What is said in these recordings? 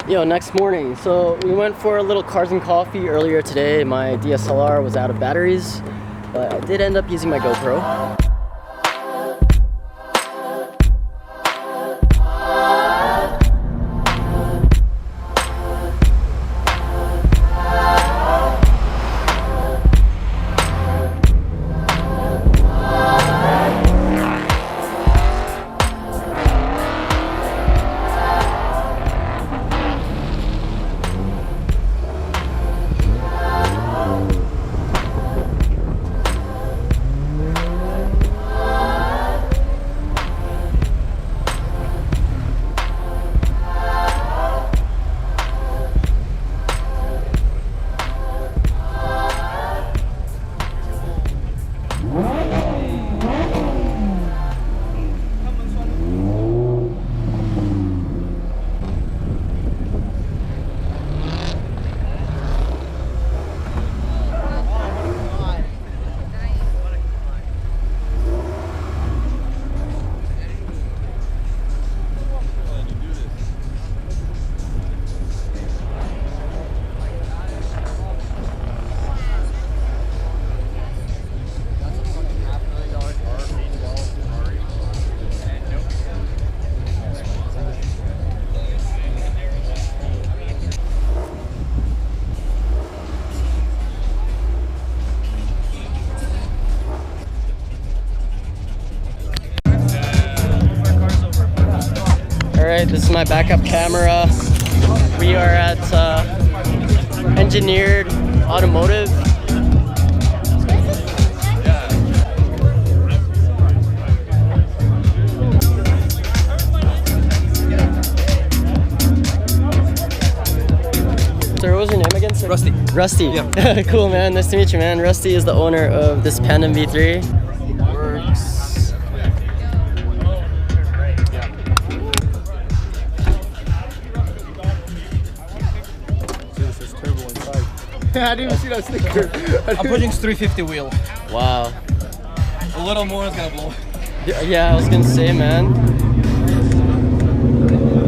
Yo, next morning. So we went for a little cars and coffee earlier today. My DSLR was out of batteries, but I did end up using my GoPro. Alright, this is my backup camera. We are at Engineered Automotive. Sir, what was your name again, sir? Rusty. Rusty. Yeah. Cool, man. Nice to meet you, man. Rusty is the owner of this Pandem V3. Works. I didn't even see that sticker. I'm pushing 350 wheel. Wow. A little more is gonna blow. Yeah, I was gonna say, man.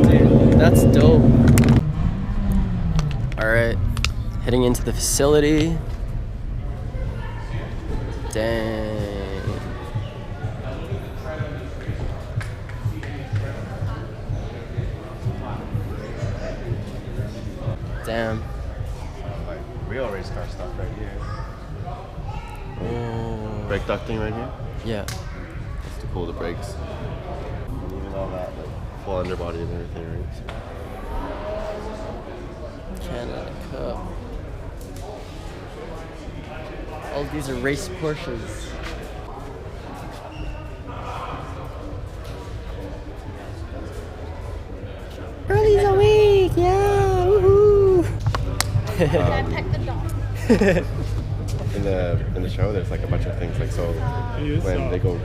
Dude, that's dope. Alright, heading into the facility. Dang. Damn. Real race car stuff right here. Oh. Brake ducting right here. Yeah. Just to cool the brakes. And even all that, like full underbody and everything, right? Canada Cup. All these are race Porsches. Early's awake, yeah, woohoo! In the show, there's like a bunch of things like so when they go.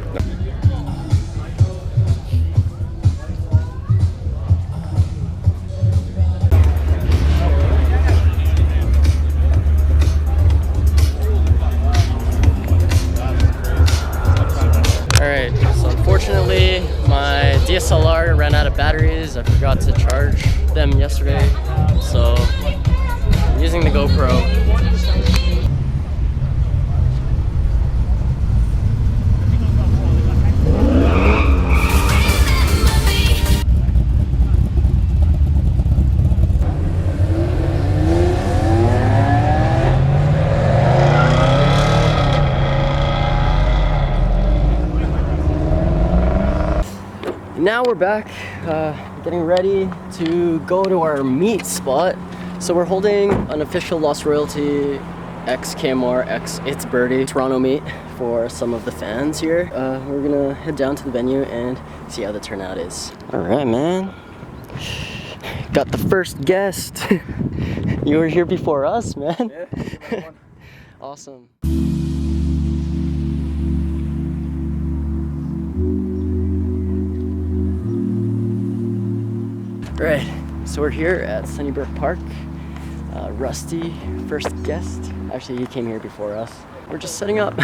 Alright, so unfortunately my DSLR ran out of batteries. I forgot to charge them yesterday, so I'm using the GoPro. Now we're back, getting ready to go to our meet spot. So we're holding an official Lost Royalty X KMR X It's Birdie Toronto meet for some of the fans here. We're gonna head down to the venue and see how the turnout is. All right, man. Got the first guest. You were here before us, man. Yeah. Awesome. Right, so we're here at Sunnybrook Park. Rusty, first guest. Actually, he came here before us. We're just setting up.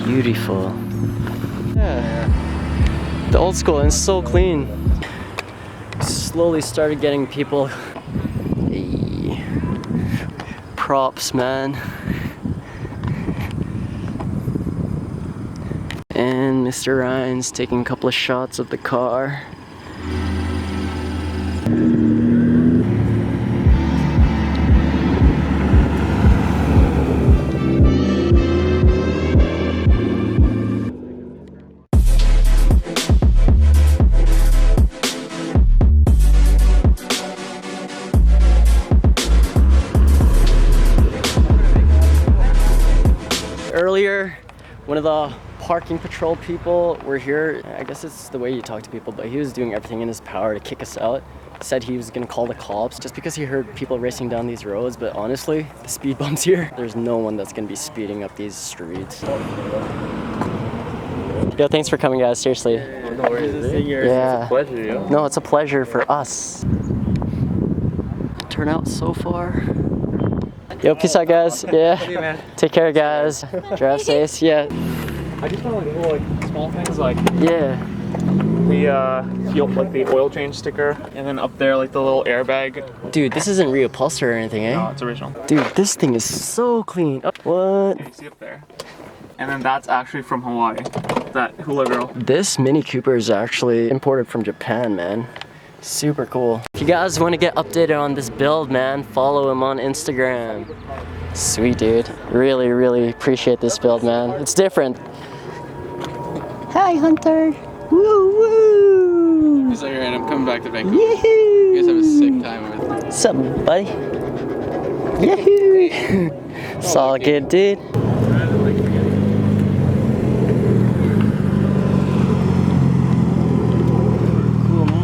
Beautiful. Yeah. The old school, and it's so clean. Slowly started getting people. Hey. Props, man. And Mr. Ryan's taking a couple of shots of the car. Earlier, one of the parking patrol people were here. I guess it's the way you talk to people, but he was doing everything in his power to kick us out. Said he was gonna call the cops just because he heard people racing down these roads, but honestly, the speed bumps here, there's no one that's gonna be speeding up these streets. Yo, thanks for coming, guys, seriously. No worries. Yeah. It's a pleasure, yo. No, it's a pleasure for us. Turnout so far. Yo, peace out, guys. Yeah. Take care, guys. Drive safe. Yeah. I just want to like little like small things like Yeah. the fuel, like the oil change sticker, and then up there like the little airbag. Dude, this isn't reupholstered or anything, No, eh? it's original. Dude, this thing is so clean. Oh, what? You see up there, and then that's actually from Hawaii. That Hula Girl. This Mini Cooper is actually imported from Japan, man. Super cool. If you guys want to get updated on this build, man, follow him on Instagram. Sweet, dude. Really, really appreciate this build, man. It's different. Hi, Hunter. Woo woo. He's like, alright, I'm coming back to Vancouver. Yahoo! You guys have a sick time with it. What's up, buddy? Yahoo! It's all good, dude. Cool, man.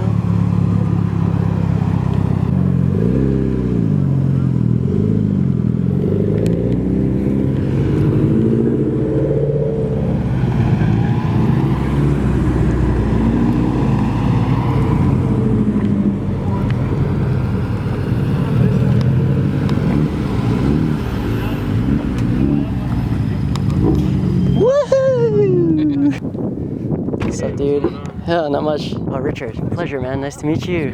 Woohoo! What's up, dude? Yeah, not much. Oh, Richard. Pleasure, man. Nice to meet you.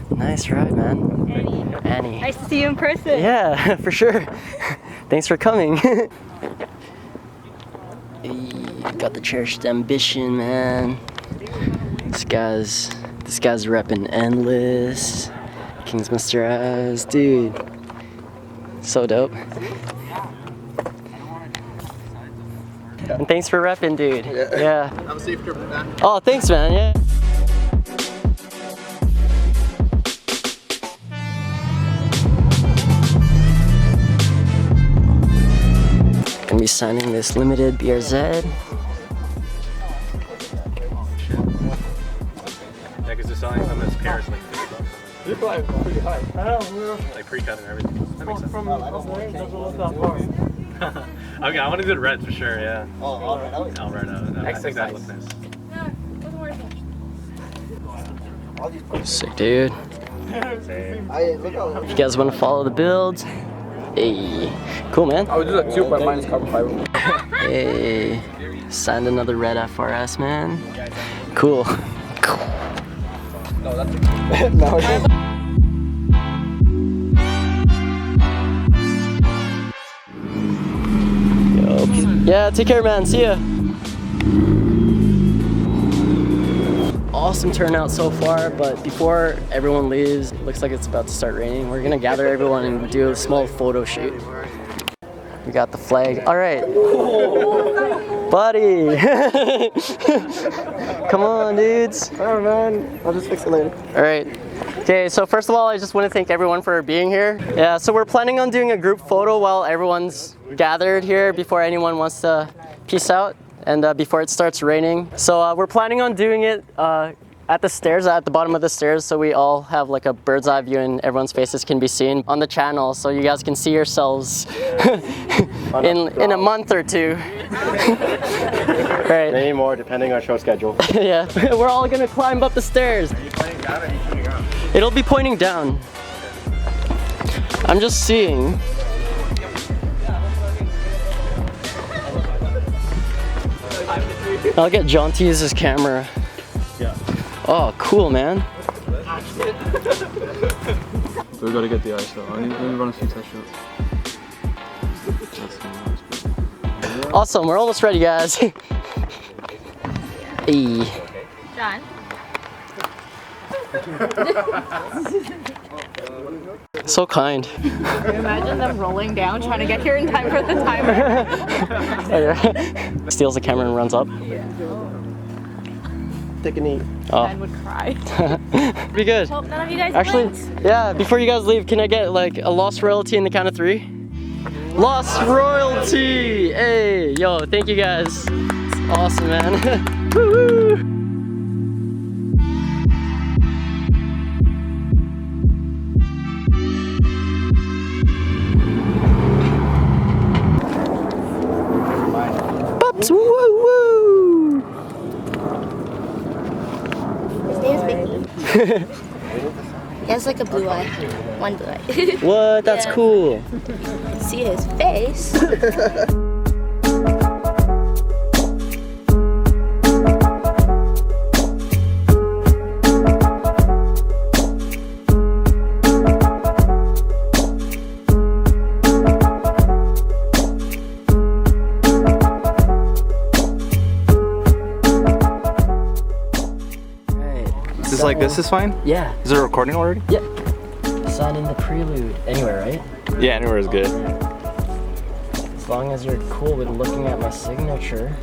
Nice ride, man. Annie. Nice to see you in person. Yeah, for sure. Thanks for coming. Hey, got the cherished ambition, man. This guy's repping Endless. Kingsmaster Eyes, dude. So dope. And thanks for repping, dude. Yeah. Have a safe trip back. Oh, thanks, man. Yeah. Gonna be signing this limited BRZ. Yeah, because they're selling them as pairs, like $50. You're probably pretty high. I know. Like pre-cut and everything. That makes sense. From the lane doesn't look that far. Okay, I want to do the reds for sure, yeah. Oh, all right. Alberta. I think that looks nice. Sick, dude. If you guys want to follow the build, hey, cool, man. I would do that too, but mine is carbon fiber. Hey, signed another red FRS, man. Cool. No, that's no, it's Yeah, take care, man. See ya. Awesome turnout so far, but before everyone leaves, it looks like it's about to start raining. We're gonna gather everyone and do a small photo shoot. We got the flag. All right. Buddy. Come on, dudes. Oh, man. I'll just fix it later. All right. Okay, so first of all, I just want to thank everyone for being here. Yeah, so we're planning on doing a group photo while everyone's gathered here before anyone wants to peace out and before it starts raining. So we're planning on doing it at the stairs, at the bottom of the stairs, so we all have like a bird's eye view and everyone's faces can be seen on the channel, so you guys can see yourselves in a month or two. Right. Maybe more, depending on show schedule. Yeah, we're all gonna climb up the stairs. Are you pointing down or are you pointing up? It'll be pointing down. I'm just seeing. I'll get John to use his camera. Yeah. Oh, cool, man. We gotta get the ice though. Let me run a few test shots. Awesome, we're almost ready, guys. Hey. John. So kind. Can you imagine them rolling down trying to get here in time for the timer? Steals the camera and runs up. Take a knee. Oh. Ben would cry. Be good. Hope none of you guys Actually, blinked. yeah, before you guys leave, can I get like a Lost Royalty in the count of 3? Lost Royalty! Hey, yo, thank you guys. Awesome, man. Woo-hoo. Pops, woo woo! His name is Mickey. He has like a blue eye. One blue eye. What? That's Yeah. cool. See his face. This is fine? Yeah. Is it recording already? Yeah. Sign in the prelude. Anywhere, right? Yeah, anywhere is good. As long as you're cool with looking at my signature.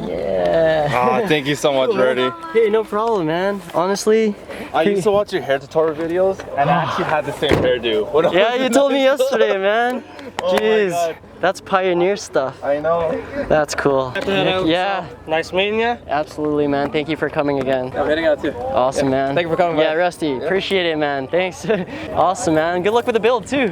Yeah. Ah, thank you so much, Brody. Hey, no problem, man. Honestly. I used to watch your hair tutorial videos, and I actually had the same hairdo. Yeah, you told me yesterday, man. Oh my Jeez. God. That's pioneer stuff. I know. That's cool. Yeah. Nice meeting you. Absolutely, man. Thank you for coming again. I'm heading out too. Awesome, man. Thank you for coming Yeah, by. Rusty. Appreciate it, man. Thanks. Awesome, man. Good luck with the build, too.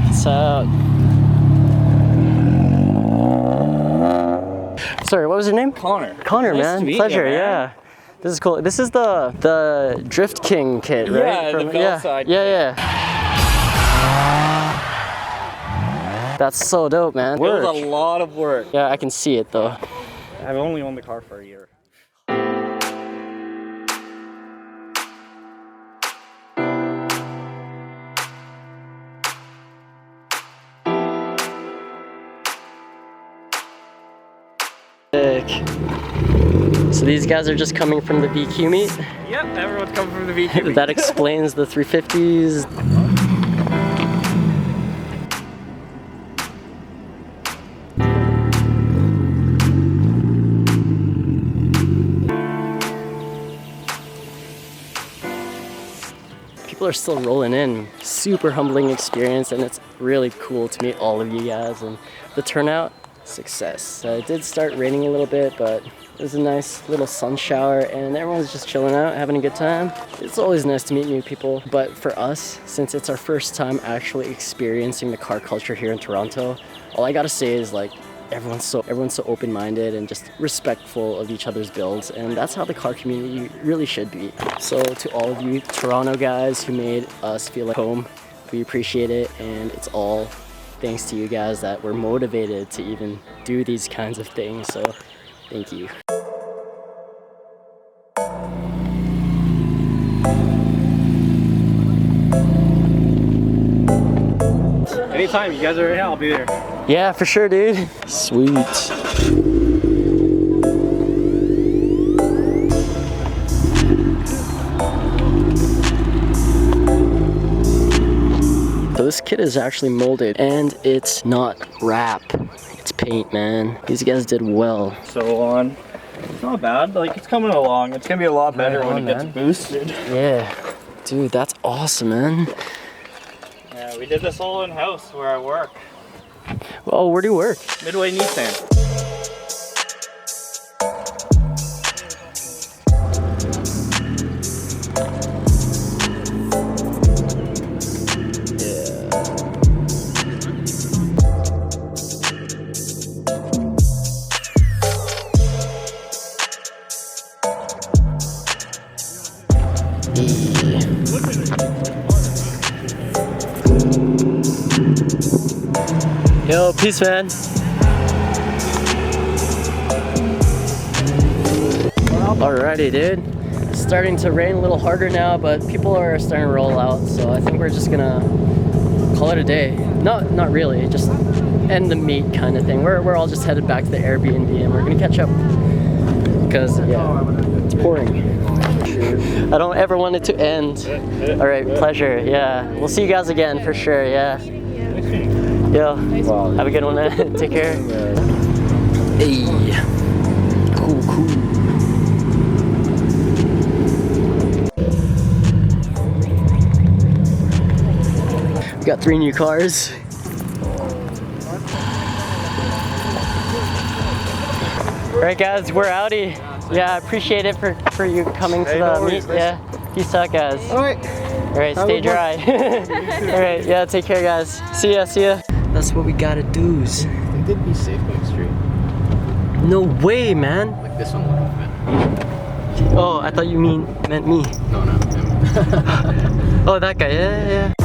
Peace out. Sorry, what was your name? Connor. Connor, Nice man. to meet you, Pleasure, man. yeah. This is cool. This is the Drift King kit, right? Yeah, the bell side Yeah, yeah. That's so dope, man. It was a lot of work. Yeah, I can see it though. I've only owned the car for a year. Sick. So these guys are just coming from the VQ meet. Yep, everyone's coming from the VQ. That explains the 350s. People are still rolling in. Super humbling experience, and it's really cool to meet all of you guys. And the turnout, success. It did start raining a little bit, but it was a nice little sun shower, and everyone's just chilling out, having a good time. It's always nice to meet new people, but for us, since it's our first time actually experiencing the car culture here in Toronto, all I gotta say is like, everyone's so open-minded and just respectful of each other's builds, and that's how the car community really should be. So to all of you Toronto guys who made us feel like home, we appreciate it, and it's all thanks to you guys that we're motivated to even do these kinds of things, so thank you. Anytime you guys are in, I'll be there. Yeah, for sure, dude. Sweet. So this kit is actually molded, and it's not wrap. It's paint, man. These guys did well. So on. It's not bad. Like, it's coming along. It's gonna be a lot better Right when on, it gets man. boosted. Yeah. Dude, that's awesome, man. Yeah, we did this all in house where I work. Oh, where do you work? Midway Nissan. Peace, man. Alrighty, dude. It's starting to rain a little harder now, but people are starting to roll out, so I think we're just gonna call it a day. Not really, just end the meet kind of thing. We're all just headed back to the Airbnb and we're gonna catch up because yeah, it's pouring. I don't ever want it to end. All right, pleasure. Yeah, we'll see you guys again for sure. Yeah. Yo, have a good one, man. Take care. Hey, cool. We got 3 new cars. All right, guys, we're outie. Yeah, I appreciate it for you coming to the meet. Yeah, peace out, guys. All right, stay dry. All right, yeah, take care, guys. See ya. That's what we gotta do. They did be safe going straight. No way, man. Like this one would have been. Oh, I thought you meant me. No, him. Oh, that guy. Yeah.